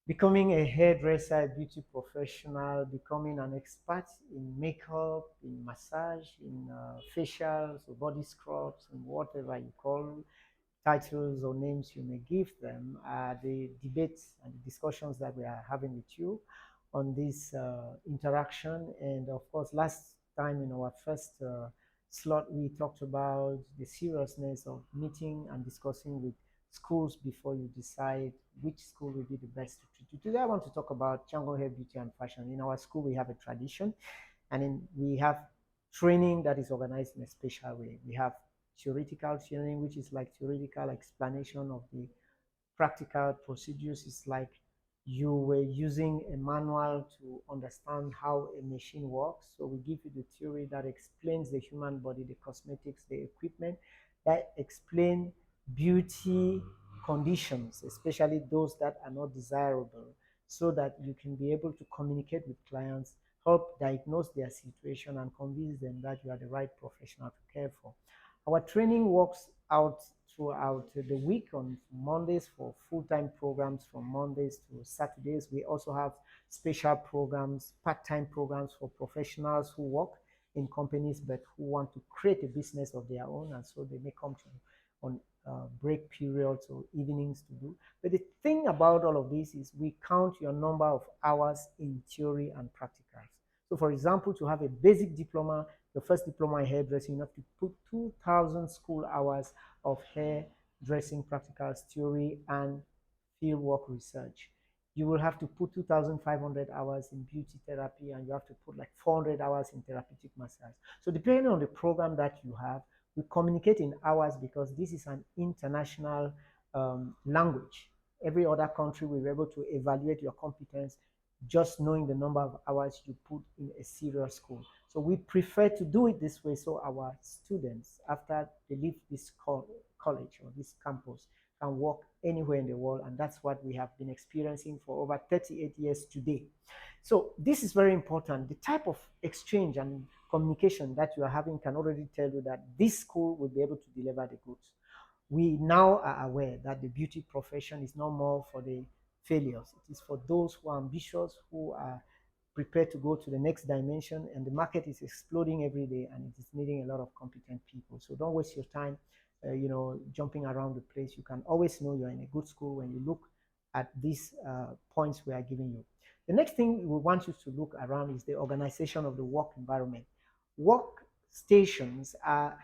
becoming a hairdresser, a beauty professional, becoming an expert in makeup, in massage, in facials or body scrubs, and whatever you call titles or names you may give them, are the debates and the discussions that we are having with you on this interaction. And of course, last time in our first slot, we talked about the seriousness of meeting and discussing with schools before you decide which school will be the best to treat you. Today, I want to talk about CHIANGONG Hair Beauty and Fashion. In our school, we have a tradition, and we have training that is organized in a special way. We have theoretical training, which is like theoretical explanation of the practical procedures. It's like you were using a manual to understand how a machine works. So we give you the theory that explains the human body, the cosmetics, the equipment, that explain beauty conditions, especially those that are not desirable, so that you can be able to communicate with clients, help diagnose their situation, and convince them that you are the right professional to care for. Our training works out throughout the week on Mondays for full-time programs from Mondays to Saturdays. We also have special programs, part-time programs for professionals who work in companies but who want to create a business of their own, and so they may come to on break periods or evenings to do. But the thing about all of this is we count your number of hours in theory and practicals. So for example, to have a basic diploma, your first diploma in hairdressing, you have to put 2,000 school hours of hairdressing practicals, theory, and fieldwork research. You will have to put 2,500 hours in beauty therapy, and you have to put like 400 hours in therapeutic massage. So depending on the program that you have, we communicate in hours because this is an international language. Every other country will be able to evaluate your competence just knowing the number of hours you put in a serious school. So we prefer to do it this way so our students, after they leave this college or this campus, can work anywhere in the world. And that's what we have been experiencing for over 38 years today. So this is very important. The type of exchange and communication that you are having can already tell you that this school will be able to deliver the goods. We now are aware that the beauty profession is no more for the failures. It is for those who are ambitious, who are prepared to go to the next dimension, and the market is exploding every day and it is needing a lot of competent people. So don't waste your time jumping around the place. You can always know you're in a good school when you look at these points we are giving you. The next thing we want you to look around is the organization of the work environment. Work stations are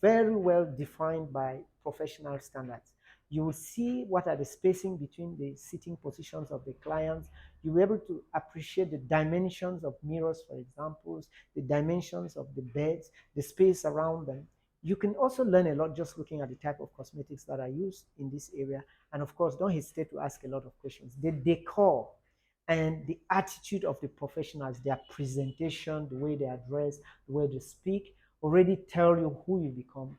very well defined by professional standards. You will see what are the spacing between the sitting positions of the clients. You'll be able to appreciate the dimensions of mirrors, for example, the dimensions of the beds, the space around them. You can also learn a lot just looking at the type of cosmetics that are used in this area. And of course, don't hesitate to ask a lot of questions. The decor and the attitude of the professionals, their presentation, the way they address, the way they speak, already tell you who you become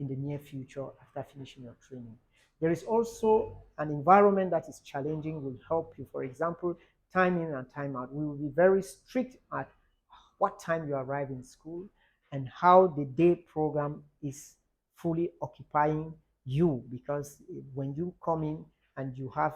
in the near future after finishing your training. There is also an environment that is challenging, will help you. For example, time in and time out. We will be very strict at what time you arrive in school and how the day program is fully occupying you, because when you come in and you have,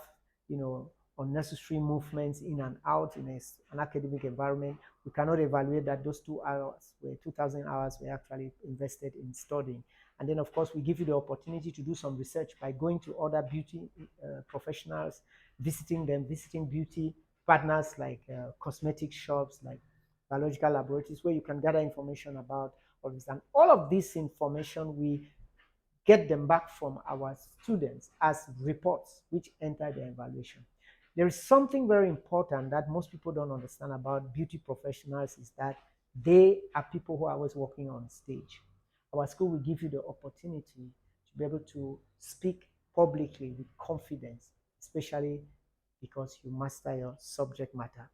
unnecessary movements in and out in an academic environment, we cannot evaluate that those 2 hours, 2,000 hours were actually invested in studying. And then, of course, we give you the opportunity to do some research by going to other beauty professionals, visiting them, visiting beauty partners like cosmetic shops, like biological laboratories, where you can gather information about all this. And all of this information, we get them back from our students as reports, which enter the evaluation. There is something very important that most people don't understand about beauty professionals, is that they are people who are always working on stage. Our school will give you the opportunity to be able to speak publicly with confidence, especially because you master your subject matter.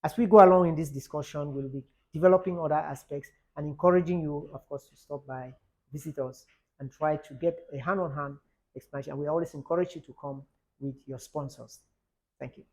As we go along in this discussion, we'll be developing other aspects and encouraging you, of course, to stop by, visit us, and try to get a hand-on-hand explanation. And we always encourage you to come with your sponsors. Thank you.